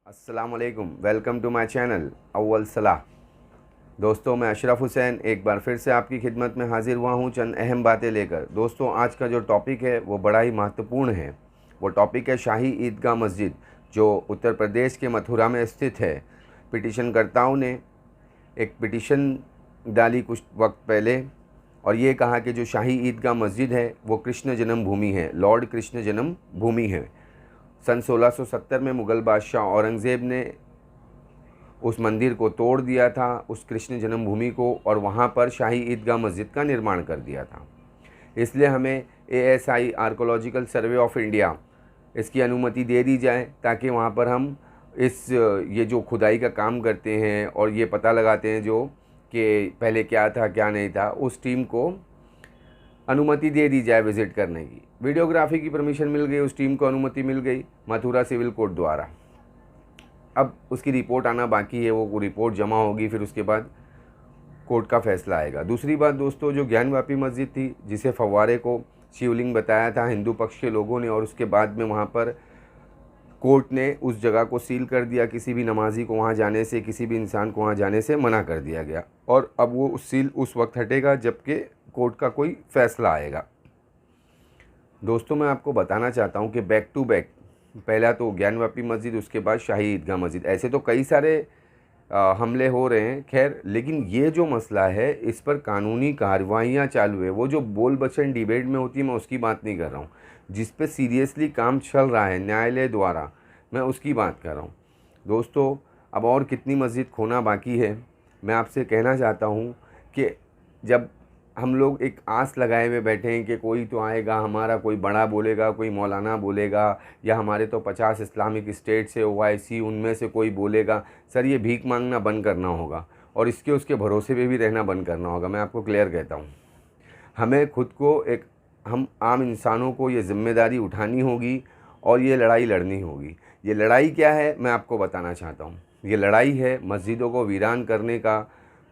अस्सलामुअलैकुम, welcome to my channel अव्वल सलाह। दोस्तों, मैं अशरफ हुसैन एक बार फिर से आपकी खिदमत में हाज़िर हुआ हूँ चंद अहम बातें लेकर। दोस्तों, आज का जो टॉपिक है वो बड़ा ही महत्वपूर्ण है। वो टॉपिक है शाही ईदगाह मस्जिद, जो उत्तर प्रदेश के मथुरा में स्थित है। पिटिशनकर्ताओं ने एक पिटिशन डाली कुछ वक्त पहले और ये कहा कि जो शाही ईदगाह मस्जिद है वो कृष्ण जन्मभूमि है, लॉर्ड कृष्ण जन्मभूमि है। सन 1670 में मुग़ल बादशाह औरंगज़ेब ने उस मंदिर को तोड़ दिया था, उस कृष्ण जन्मभूमि को, और वहाँ पर शाही ईदगाह मस्जिद का निर्माण कर दिया था। इसलिए हमें ASI archaeological survey of India इसकी अनुमति दे दी जाए ताकि वहाँ पर हम ये जो खुदाई का काम करते हैं और ये पता लगाते हैं जो कि पहले क्या था क्या नहीं था, उस टीम को अनुमति दे दी जाए विज़िट करने की। वीडियोग्राफी की परमिशन मिल गई, उस टीम को अनुमति मिल गई मथुरा सिविल कोर्ट द्वारा। अब उसकी रिपोर्ट आना बाकी है, वो रिपोर्ट जमा होगी, फिर उसके बाद कोर्ट का फैसला आएगा। दूसरी बात दोस्तों, जो ज्ञानवापी मस्जिद थी जिसे फव्वारे को शिवलिंग बताया था हिंदू पक्ष के लोगों ने, और उसके बाद में वहाँ पर कोर्ट ने उस जगह को सील कर दिया। किसी भी नमाजी को वहाँ जाने से, किसी भी इंसान को वहाँ जाने से मना कर दिया गया, और अब वो सील उस वक्त हटेगा जबकि कोर्ट का कोई फ़ैसला आएगा। दोस्तों, मैं आपको बताना चाहता हूँ कि बैक टू बैक पहला तो ज्ञानवापी मस्जिद, उसके बाद शाही ईदगाह मस्जिद, ऐसे तो कई सारे हमले हो रहे हैं। खैर, लेकिन ये जो मसला है इस पर कानूनी कार्रवाइयाँ चालू है। वो जो बोल बचन डिबेट में होती है, मैं उसकी बात नहीं कर रहा हूँ। जिस पे सीरियसली काम चल रहा है न्यायालय द्वारा, मैं उसकी बात कर रहा हूँ। दोस्तों, अब और कितनी मस्जिद खोना बाकी है, मैं आपसे कहना चाहता हूँ कि जब हम लोग एक आस लगाए हुए बैठे हैं कि कोई तो आएगा, हमारा कोई बड़ा बोलेगा, कोई मौलाना बोलेगा, या हमारे तो 50 इस्लामिक स्टेट से OIC उनमें से कोई बोलेगा। सर, ये भीख मांगना बंद करना होगा और इसके उसके भरोसे पे भी रहना बंद करना होगा। मैं आपको क्लियर कहता हूँ, हमें खुद को हम आम इंसानों को ये ज़िम्मेदारी उठानी होगी और ये लड़ाई लड़नी होगी। ये लड़ाई क्या है, मैं आपको बताना चाहता हूँ। ये लड़ाई है मस्जिदों को वीरान करने का।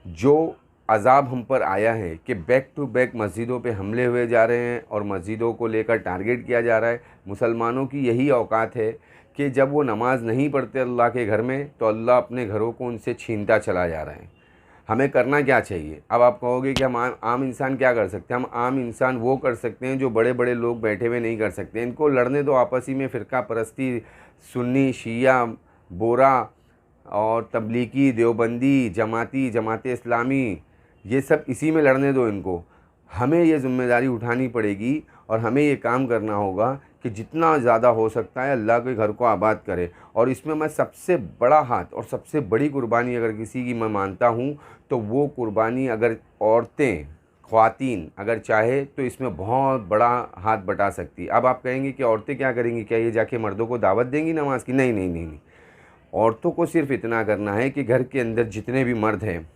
जो अज़ाब हम पर आया है कि बैक टू बैक मस्जिदों पे हमले हुए जा रहे हैं और मस्जिदों को लेकर टारगेट किया जा रहा है। मुसलमानों की यही औकात है कि जब वो नमाज़ नहीं पढ़ते अल्लाह के घर में, तो अल्लाह अपने घरों को उनसे छीनता चला जा रहा है। हमें करना क्या चाहिए? अब आप कहोगे कि हम आम इंसान क्या कर सकते हैं? हम आम इंसान वो कर सकते हैं जो बड़े बड़े लोग बैठे हुए नहीं कर सकते। इनको लड़ने दो आपस ही में। फ़िरका परस्ती, सुन्नी, शिया, बोरा और तबलीगी, देवबंदी, जमाती, जमाते इस्लामी, ये सब इसी में लड़ने दो इनको। हमें ये ज़िम्मेदारी उठानी पड़ेगी और हमें ये काम करना होगा कि जितना ज़्यादा हो सकता है अल्लाह के घर को आबाद करे। और इसमें मैं सबसे बड़ा हाथ और सबसे बड़ी कुर्बानी अगर किसी की मैं मानता हूँ, तो वो कुर्बानी अगर औरतें, ख़वातीन अगर चाहे तो इसमें बहुत बड़ा हाथ बटा सकती है। अब आप कहेंगे कि औरतें क्या करेंगी, क्या ये जाके मर्दों को दावत देंगी नमाज की? नहीं नहीं नहीं नहीं। औरतों को सिर्फ़ इतना करना है कि घर के अंदर जितने भी मर्द हैं,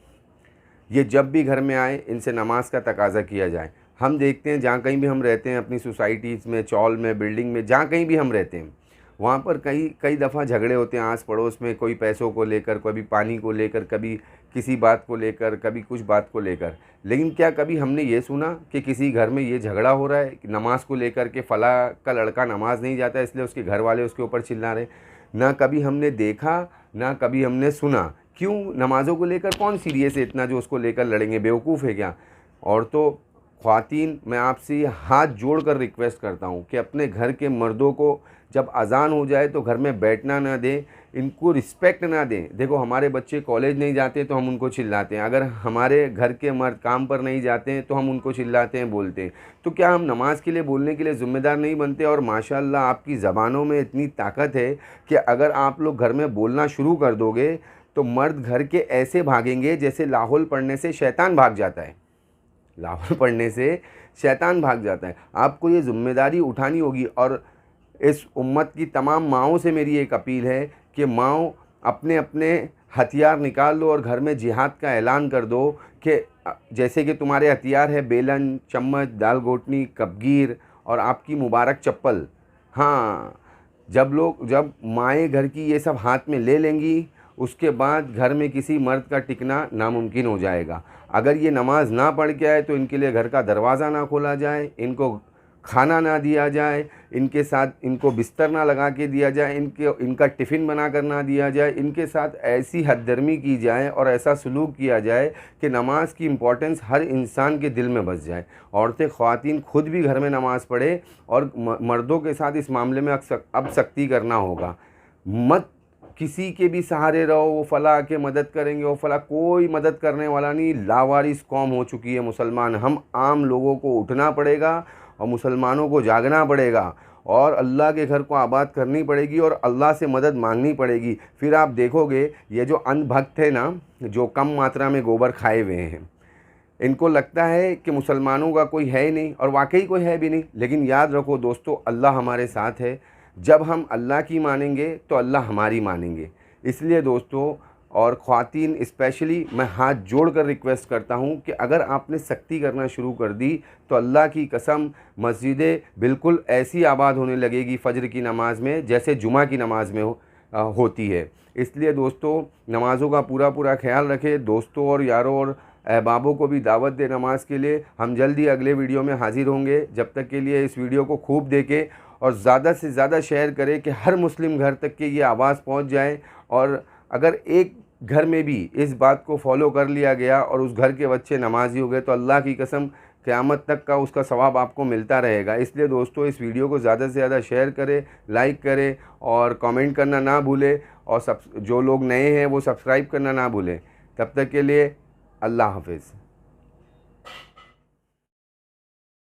ये जब भी घर में आए इनसे नमाज का तकाज़ा किया जाए। हम देखते हैं जहाँ कहीं भी हम रहते हैं, अपनी सोसाइटीज़ में, चौल में, बिल्डिंग में, जहाँ कहीं भी हम रहते हैं, वहाँ पर कई दफ़ा झगड़े होते हैं आस पड़ोस में, कोई पैसों को लेकर, कभी पानी को लेकर, कभी किसी बात को लेकर, कभी कुछ बात को लेकर। लेकिन क्या कभी हमने ये सुना कि किसी घर में ये झगड़ा हो रहा है कि नमाज़ को लेकर के फ़ला का लड़का नमाज नहीं जाता इसलिए उसके घर वाले उसके ऊपर चिल्ला रहे? ना कभी हमने देखा, ना कभी हमने सुना। क्यों? नमाज़ों को लेकर कौन सीरियस है इतना जो उसको लेकर लड़ेंगे? बेवकूफ़ है क्या? और तो ख़वातीन, मैं आपसे ये हाथ जोड़कर रिक्वेस्ट करता हूँ कि अपने घर के मर्दों को जब अज़ान हो जाए तो घर में बैठना ना दें, इनको रिस्पेक्ट ना दें। देखो, हमारे बच्चे कॉलेज नहीं जाते तो हम उनको चिल्लाते हैं, अगर हमारे घर के मर्द काम पर नहीं जाते हैं तो हम उनको चिल्लाते हैं, बोलते हैं। तो क्या हम नमाज के लिए, बोलने के लिए ज़िम्मेदार नहीं बनते? और माशाअल्लाह आपकी ज़बानों में इतनी ताकत है कि अगर आप लोग घर में बोलना शुरू कर दोगे तो मर्द घर के ऐसे भागेंगे जैसे लाहौल पढ़ने से शैतान भाग जाता है। लाहौल पढ़ने से शैतान भाग जाता है। आपको ये ज़िम्मेदारी उठानी होगी। और इस उम्मत की तमाम माँओं से मेरी एक अपील है कि माँओं, अपने अपने हथियार निकाल लो और घर में जिहाद का ऐलान कर दो कि जैसे कि तुम्हारे हथियार है बेलन, चम्मच, दाल घोटनी, कपगीर और आपकी मुबारक चप्पल। हाँ, जब माएँ घर की ये सब हाथ में ले लेंगी, उसके बाद घर में किसी मर्द का टिकना नामुमकिन हो जाएगा। अगर ये नमाज ना पढ़ के आए तो इनके लिए घर का दरवाज़ा ना खोला जाए, इनको खाना ना दिया जाए, इनके साथ इनको बिस्तर ना लगा के दिया जाए, इनका टिफ़िन बना कर ना दिया जाए, इनके साथ ऐसी हददर्मी की जाए और ऐसा सलूक किया जाए कि नमाज की इम्पोर्टेंस हर इंसान के दिल में बस जाए। औरतें ख़वातीन खुद भी घर में नमाज़ पढ़े और मर्दों के साथ इस मामले में अब सख्ती करना होगा। मत किसी के भी सहारे रहो, वो फ़लाँ के मदद करेंगे, वो फ़लाँ, कोई मदद करने वाला नहीं। लावारिस कौम हो चुकी है मुसलमान। हम आम लोगों को उठना पड़ेगा और मुसलमानों को जागना पड़ेगा और अल्लाह के घर को आबाद करनी पड़ेगी और अल्लाह से मदद मांगनी पड़ेगी। फिर आप देखोगे ये जो अंधभक्त है ना, जो कम मात्रा में गोबर खाए हुए हैं, इनको लगता है कि मुसलमानों का कोई है ही नहीं और वाकई कोई है भी नहीं। लेकिन याद रखो दोस्तों, अल्लाह हमारे साथ है। जब हम अल्लाह की मानेंगे तो अल्लाह हमारी मानेंगे। इसलिए दोस्तों और ख़वातीन स्पेशली मैं हाथ जोड़कर रिक्वेस्ट करता हूं कि अगर आपने सख्ती करना शुरू कर दी तो अल्लाह की कसम मस्जिदें बिल्कुल ऐसी आबाद होने लगेगी फ़जर की नमाज़ में जैसे जुमा की नमाज़ में होती है। इसलिए दोस्तों नमाज़ों का पूरा ख्याल रखें। दोस्तों और यारों और अहबाबों को भी दावत दे नमाज के लिए। हम जल्दी अगले वीडियो में हाज़िर होंगे। जब तक के लिए इस वीडियो को खूब देखें और ज़्यादा से ज़्यादा शेयर करें कि हर मुस्लिम घर तक के ये आवाज़ पहुंच जाए। और अगर एक घर में भी इस बात को फॉलो कर लिया गया और उस घर के बच्चे नमाजी हो गए तो अल्लाह की कसम क़यामत तक का उसका सवाब आपको मिलता रहेगा। इसलिए दोस्तों इस वीडियो को ज़्यादा से ज़्यादा शेयर करें, लाइक करें और कमेंट करना ना भूलें। और जो लोग नए हैं वो सब्सक्राइब करना ना भूलें। तब तक के लिए अल्लाह हाफ़िज़।